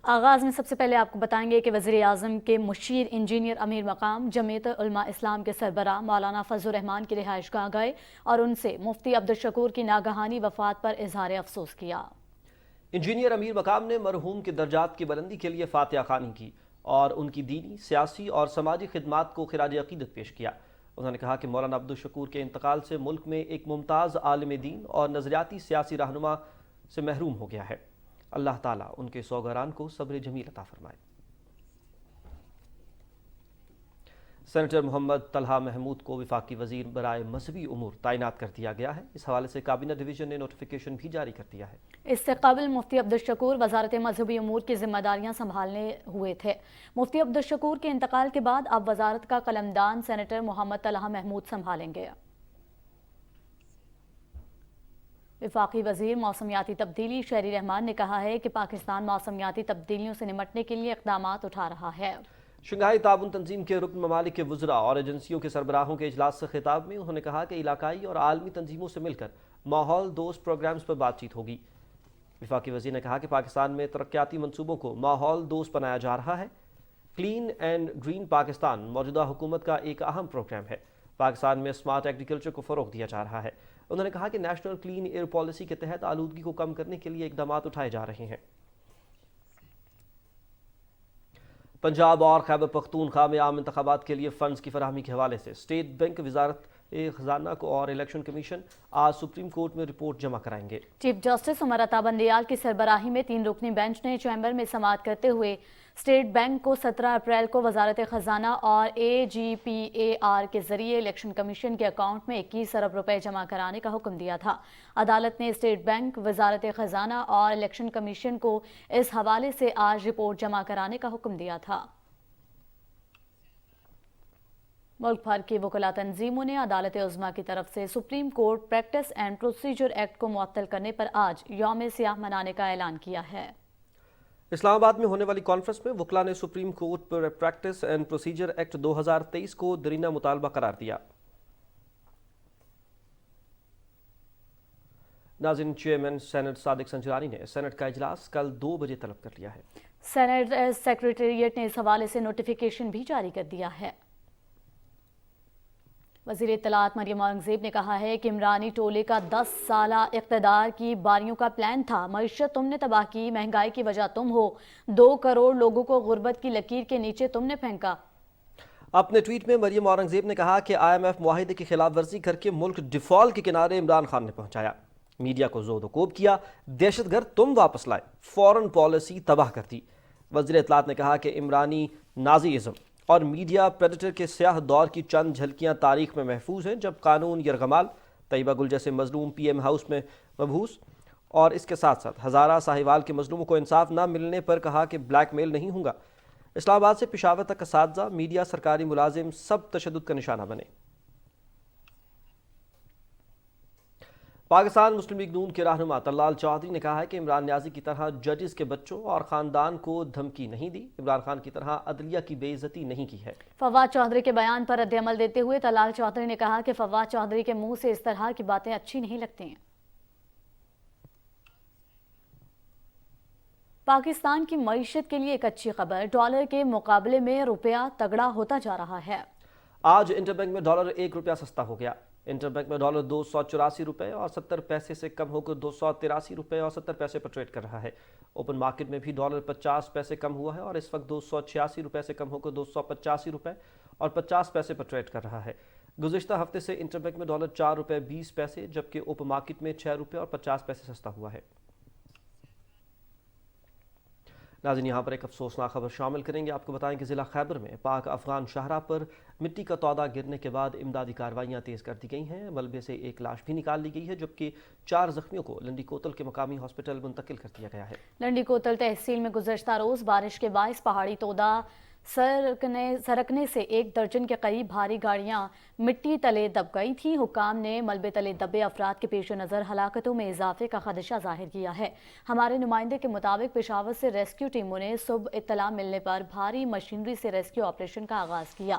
آغاز میں سب سے پہلے آپ کو بتائیں گے کہ وزیر اعظم کے مشیر انجینئر امیر مقام جمعیت علماء اسلام کے سربراہ مولانا فضل الرحمان کی رہائش گاہ گئے اور ان سے مفتی عبدالشکور کی ناگہانی وفات پر اظہار افسوس کیا۔ انجینئر امیر مقام نے مرحوم کے درجات کی بلندی کے لیے فاتحہ خوانی کی اور ان کی دینی، سیاسی اور سماجی خدمات کو خراج عقیدت پیش کیا۔ انہوں نے کہا کہ مولانا عبدالشکور کے انتقال سے ملک میں ایک ممتاز عالم دین اور نظریاتی سیاسی رہنما سے محروم ہو گیا ہے۔ اللہ تعالیٰ ان کے سوگواران کو صبر جمیل عطا فرمائے۔ سینیٹر محمد طلحہ محمود کو وفاقی وزیر برائے مذہبی امور تعینات کر دیا گیا ہے۔ اس حوالے سے کابینہ ڈویژن نے نوٹیفیکیشن بھی جاری کر دیا ہے۔ اس سے قبل مفتی عبدالشکور وزارت مذہبی امور کی ذمہ داریاں سنبھالنے ہوئے تھے۔ مفتی عبدالشکور کے انتقال کے بعد اب وزارت کا قلمدان سینیٹر محمد طلحہ محمود سنبھالیں گے۔ وفاقی وزیر موسمیاتی تبدیلی شہری رحمان نے کہا ہے کہ پاکستان موسمیاتی تبدیلیوں سے نمٹنے کے لیے اقدامات اٹھا رہا ہے۔ شنگھائی تعاون تنظیم کے رکن ممالک کے وزراء اور ایجنسیوں کے سربراہوں کے اجلاس سے خطاب میں انہوں نے کہا کہ علاقائی اور عالمی تنظیموں سے مل کر ماحول دوست پروگرامز پر بات چیت ہوگی۔ وفاقی وزیر نے کہا کہ پاکستان میں ترقیاتی منصوبوں کو ماحول دوست بنایا جا رہا ہے۔ کلین اینڈ گرین پاکستان موجودہ حکومت کا ایک اہم پروگرام ہے۔ پاکستان میں سمارٹ ایگریکلچر کو فروغ دیا جا رہا ہے۔ انہوں نے کہا کہ نیشنل کلین ایئر پالیسی کے تحت آلودگی کو کم کرنے کے لیے اقدامات اٹھائے جا رہے ہیں۔ پنجاب اور خیبر پختونخوا میں عام انتخابات کے لیے فنڈز کی فراہمی کے حوالے سے اسٹیٹ بینک، وزارت خزانہ اور الیکشن کمیشن آج سپریم کورٹ میں رپورٹ جمع کرائیں گے۔ چیف جسٹس عمر عطا بندیال کی سربراہی میں 3 رکنی بینچ نے چیمبر میں سماعت کرتے ہوئے اسٹیٹ بینک کو 17 اپریل کو وزارت خزانہ اور AGPAR کے ذریعے الیکشن کمیشن کے اکاؤنٹ میں 21 ارب روپے جمع کرانے کا حکم دیا تھا۔ عدالت نے اسٹیٹ بینک، وزارت خزانہ اور الیکشن کمیشن کو اس حوالے سے آج رپورٹ جمع کرانے کا حکم دیا تھا۔ ملک بھر کی وکلاء تنظیموں نے عدالت عظمیٰ کی طرف سے supreme court practice and procedure act کو معطل کرنے پر آج یوم سیاہ منانے کا اعلان کیا ہے۔ اسلام آباد میں ہونے والی کانفرنس میں وکلاء نے supreme court per practice and procedure act 2023 کو درینہ مطالبہ قرار دیا۔ ناظرین، چیئرمین سینٹ صادق سنجرانی نے سینٹ کا اجلاس کل 2 بجے طلب کر لیا ہے۔ سینٹ سیکریٹریٹ نے اس حوالے سے نوٹیفیکیشن بھی جاری کر دیا ہے۔ وزیر اطلاعات مریم اورنگزیب نے کہا ہے کہ عمرانی ٹولے کا 10 سالہ اقتدار کی باریوں کا پلان تھا۔ معیشت تم نے تباہ کی، مہنگائی کی وجہ تم ہو، 2 کروڑ لوگوں کو غربت کی لکیر کے نیچے تم نے پھینکا۔ اپنے ٹویٹ میں مریم اورنگزیب نے کہا کہ IMF معاہدے کی خلاف ورزی کر کے ملک ڈیفالٹ کے کنارے عمران خان نے پہنچایا، میڈیا کو زود و کوب کیا، دہشت گرد تم واپس لائے، فورن پالیسی تباہ کر دی۔ وزیر اطلاعات نے کہا کہ عمرانی نازیزم اور میڈیا پریڈیٹر کے سیاہ دور کی چند جھلکیاں تاریخ میں محفوظ ہیں، جب قانون یرغمال، طیبہ گل جیسے مظلوم PM ہاؤس میں مبعوث، اور اس کے ساتھ ساتھ ہزارہ ساہیوال کے مظلوموں کو انصاف نہ ملنے پر کہا کہ بلیک میل نہیں ہوں گا۔ اسلام آباد سے پشاور تک اساتذہ، میڈیا، سرکاری ملازم سب تشدد کا نشانہ بنے۔ پاکستان مسلم لیگ نون کے رہنما طلال چودھری نے کہا ہے کہ عمران نیازی کی طرح ججز کے بچوں اور خاندان کو دھمکی نہیں دی، عمران خان کی طرح عدلیہ کی بے عزتی نہیں کی ہے۔ فواد چودھری کے بیان پر رد عمل دیتے ہوئے طلال چودھری نے کہا کہ فواد چودھری کے منہ سے اس طرح کی باتیں اچھی نہیں لگتی ہیں۔ پاکستان کی معیشت کے لیے ایک اچھی خبر، ڈالر کے مقابلے میں روپیہ تگڑا ہوتا جا رہا ہے۔ آج انٹر بینک میں ڈالر 1 روپیہ سستا ہو گیا۔ انٹر بینک میں ڈالر 284 روپے اور 70 پیسے سے کم ہو کر 283 روپے اور 70 پیسے پر ٹریڈ کر رہا ہے۔ اوپن مارکیٹ میں بھی ڈالر 50 پیسے کم ہوا ہے اور اس وقت 286 روپے سے کم ہو کر 285 روپے اور 50 پیسے پر ٹریڈ کر رہا ہے۔ گزشتہ ہفتے سے انٹر بینک میں ڈالر 4 روپے 20 پیسے جبکہ اوپن مارکیٹ میں 6 روپے اور 50 پیسے سستا ہوا ہے۔ ناظرین، یہاں پر ایک افسوسناک خبر شامل کریں گے۔ آپ کو بتائیں کہ ضلع خیبر میں پاک افغان شاہراہ پر مٹی کا تودہ گرنے کے بعد امدادی کارروائیاں تیز کر دی گئی ہیں۔ ملبے سے ایک لاش بھی نکال لی گئی ہے جبکہ 4 زخمیوں کو لنڈی کوتل کے مقامی ہاسپٹل منتقل کر دیا گیا ہے۔ لنڈی کوتل تحصیل میں گزشتہ روز بارش کے باعث پہاڑی تودہ سرکنے سے 1 درجن کے قریب بھاری گاڑیاں مٹی تلے دب گئی تھیں۔ حکام نے ملبے تلے دبے افراد کے پیش نظر ہلاکتوں میں اضافے کا خدشہ ظاہر کیا ہے۔ ہمارے نمائندے کے مطابق پشاور سے ریسکیو ٹیموں نے صبح اطلاع ملنے پر بھاری مشینری سے ریسکیو آپریشن کا آغاز کیا۔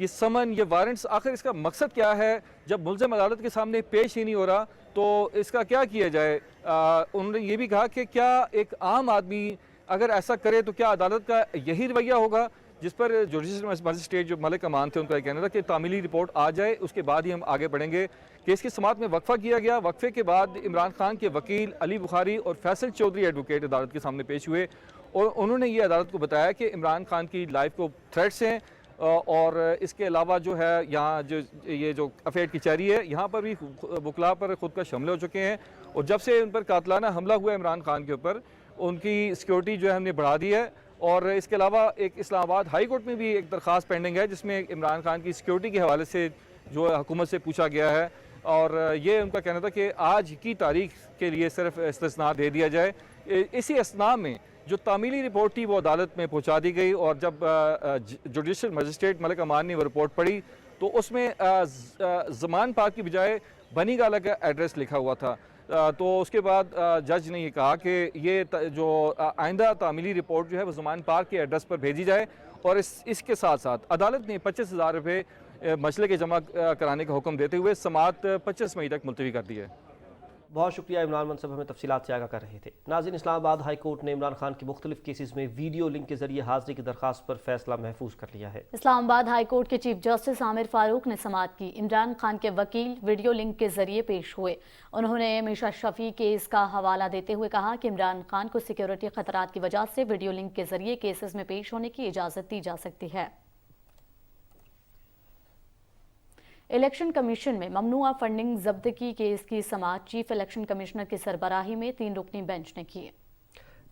یہ سمن، یہ وارنٹس، آخر اس کا مقصد کیا ہے؟ جب ملزم عدالت کے سامنے پیش ہی نہیں ہو رہا تو اس کا کیا کیا جائے؟ انہوں نے یہ بھی کہا کہ کیا ایک عام آدمی اگر ایسا کرے تو کیا عدالت کا یہی رویہ ہوگا؟ جس پر جوڈیشل مجسٹریٹ جو ملک امان تھے ان کا یہ کہنا تھا کہ تعمیلی رپورٹ آ جائے اس کے بعد ہی ہم آگے بڑھیں گے۔ کیس کی سماعت میں وقفہ کیا گیا۔ وقفے کے بعد عمران خان کے وکیل علی بخاری اور فیصل چودھری ایڈوکیٹ عدالت کے سامنے پیش ہوئے اور انہوں نے یہ عدالت کو بتایا کہ عمران خان کی لائف کو تھریٹس ہیں اور اس کے علاوہ جو ہے یہاں یہ جو افیڈ کچہری ہے یہاں پر بھی وکلاء پر خود کا شامل ہو چکے ہیں اور جب سے ان پر قاتلانہ حملہ ہوا ہے عمران خان کے اوپر ان کی سیکیورٹی جو ہے ہم نے بڑھا دی ہے۔ اور اس کے علاوہ ایک اسلام آباد ہائی کورٹ میں بھی ایک درخواست پینڈنگ ہے جس میں عمران خان کی سیکیورٹی کے حوالے سے جو حکومت سے پوچھا گیا ہے اور یہ ان کا کہنا تھا کہ آج کی تاریخ کے لیے صرف استثناء دے دیا جائے۔ اسی اسنا میں جو تعمیلی رپورٹ تھی وہ عدالت میں پہنچا دی گئی اور جب جوڈیشل مجسٹریٹ ملک امان نے وہ رپورٹ پڑھی تو اس میں زمان پارک کی بجائے بنی گالہ کا ایڈریس لکھا ہوا تھا۔ تو اس کے بعد جج نے یہ کہا کہ یہ جو آئندہ تعمیلی رپورٹ جو ہے وہ زمان پارک کے ایڈریس پر بھیجی جائے اور اس کے ساتھ ساتھ عدالت نے 25,000 روپے مسئلے کے جمع کرانے کا حکم دیتے ہوئے سماعت 25 مئی تک ملتوی کر دی ہے۔ بہت شکریہ عمران منصب، ہمیں تفصیلات سے آگاہ کر رہے تھے۔ ناظرین، اسلام آباد ہائی کورٹ نے عمران خان کے مختلف کیسز میں ویڈیو لنک کے ذریعے حاضری کی درخواست پر فیصلہ محفوظ کر لیا ہے۔ اسلام آباد ہائی کورٹ کے چیف جسٹس عامر فاروق نے سماعت کی۔ عمران خان کے وکیل ویڈیو لنک کے ذریعے پیش ہوئے۔ انہوں نے میشا شفیع کیس کا حوالہ دیتے ہوئے کہا کہ عمران خان کو سیکیورٹی خطرات کی وجہ سے ویڈیو لنک کے ذریعے کیسز میں پیش ہونے کی اجازت دی جا سکتی ہے۔ الیکشن کمیشن میں ممنوعہ فنڈنگ ضبطگی کیس کی سماعت چیف الیکشن کمشنر کی سربراہی میں 3 رکنی بینچ نے کی۔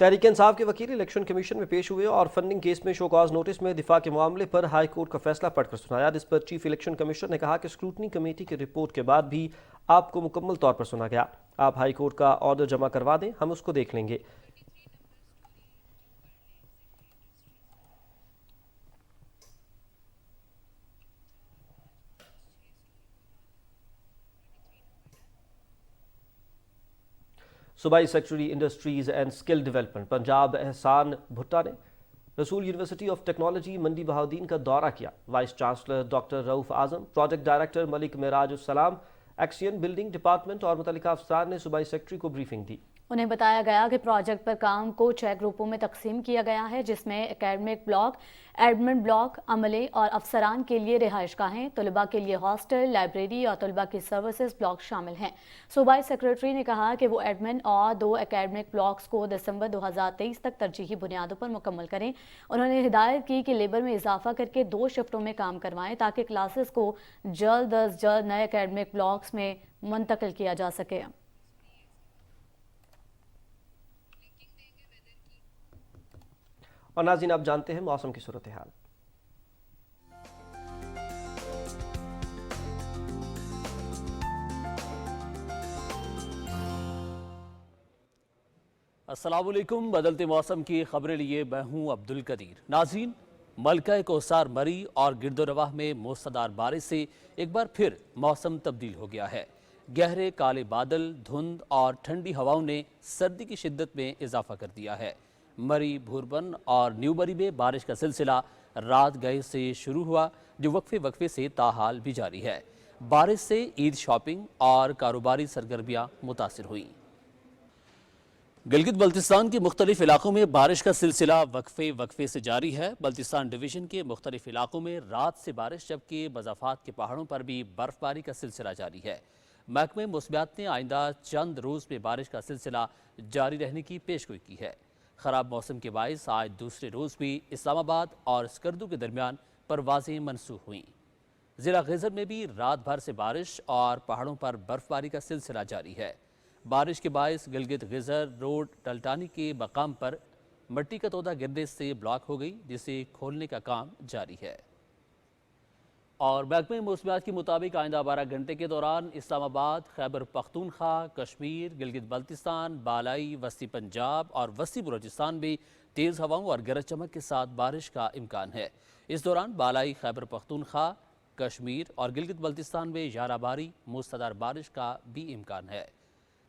تحریک انصاف کے وکیل الیکشن کمیشن میں پیش ہوئے اور فنڈنگ کیس میں شو کاز نوٹس میں دفاع کے معاملے پر ہائی کورٹ کا فیصلہ پڑھ کر سنایا، جس پر چیف الیکشن کمشنر نے کہا کہ اسکروٹنی کمیٹی کی رپورٹ کے بعد بھی آپ کو مکمل طور پر سنا گیا۔ آپ ہائی کورٹ کا آرڈر جمع کروا دیں، ہم اس کو دیکھ لیں گے۔ صوبائی secretary industries and skill development Punjab Ahsan Bhatta نے رسول یونیورسٹی آف ٹیکنالوجی منڈی بہاؤدین کا دورہ کیا۔ وائس چانسلر ڈاکٹر رؤف اعظم، پروجیکٹ ڈائریکٹر ملک معراج السلام، ایکسین بلڈنگ ڈپارٹمنٹ اور متعلقہ افسران نے صوبائی سیکرٹری کو بریفنگ دی۔ انہیں بتایا گیا کہ پروجیکٹ پر کام کو 6 گروپوں میں تقسیم کیا گیا ہے، جس میں اکیڈمک بلاک، ایڈمن بلاک، عملے اور افسران کے لیے رہائش گاہیں، طلباء کے لیے ہاسٹل، لائبریری اور طلباء کی سروسز بلاک شامل ہیں۔ صوبائی سیکرٹری نے کہا کہ وہ ایڈمن اور 2 اکیڈمک بلاکس کو دسمبر 2023 تک ترجیحی بنیادوں پر مکمل کریں۔ انہوں نے ہدایت کی کہ لیبر میں اضافہ کر کے 2 شفٹوں میں کام کروائیں تاکہ کلاسز کو جلد از جلد نئے اکیڈمک بلاکس میں منتقل کیا جا سکے۔ اور ناظرین، آپ جانتے ہیں موسم کی صورتحال۔ السلام علیکم، بدلتے موسم کی خبریں لیے میں ہوں عبد القدیر۔ ناظرین، ملکہ کوثر مری اور گرد و رواح میں موسلادھار بارش سے ایک بار پھر موسم تبدیل ہو گیا ہے۔ گہرے کالے بادل، دھند اور ٹھنڈی ہواؤں نے سردی کی شدت میں اضافہ کر دیا ہے۔ مری، بھوربن اور نیو بری میں بارش کا سلسلہ رات گئے سے شروع ہوا، جو وقفے سے تاحال بھی جاری ہے۔ بارش سے عید شاپنگ اور کاروباری سرگرمیاں متاثر ہوئیں۔ گلگت بلتستان کے مختلف علاقوں میں بارش کا سلسلہ وقفے سے جاری ہے۔ بلتستان ڈویژن کے مختلف علاقوں میں رات سے بارش، جبکہ مضافات کے پہاڑوں پر بھی برف باری کا سلسلہ جاری ہے۔ محکمہ موسمیات نے آئندہ چند روز میں بارش کا سلسلہ جاری رہنے کی پیشگوئی کی ہے۔ خراب موسم کے باعث آج دوسرے روز بھی اسلام آباد اور اسکردو کے درمیان پروازیں منسوخ ہوئیں۔ ضلع غیزر میں بھی رات بھر سے بارش اور پہاڑوں پر برف باری کا سلسلہ جاری ہے۔ بارش کے باعث گلگت غیزر روڈ ٹلٹانی کے مقام پر مٹی کا تودہ گرنے سے بلاک ہو گئی، جسے کھولنے کا کام جاری ہے۔ اور محکمہ موسمیات کے مطابق آئندہ 12 گھنٹے کے دوران اسلام آباد، خیبر پختونخوا، کشمیر، گلگت بلتستان، بالائی وسطی پنجاب اور وسطی بلوچستان میں تیز ہواؤں اور گرج چمک کے ساتھ بارش کا امکان ہے۔ اس دوران بالائی، خیبر پختونخوا، کشمیر اور گلگت بلتستان میں ژالہ باری، موسلادھار بارش کا بھی امکان ہے۔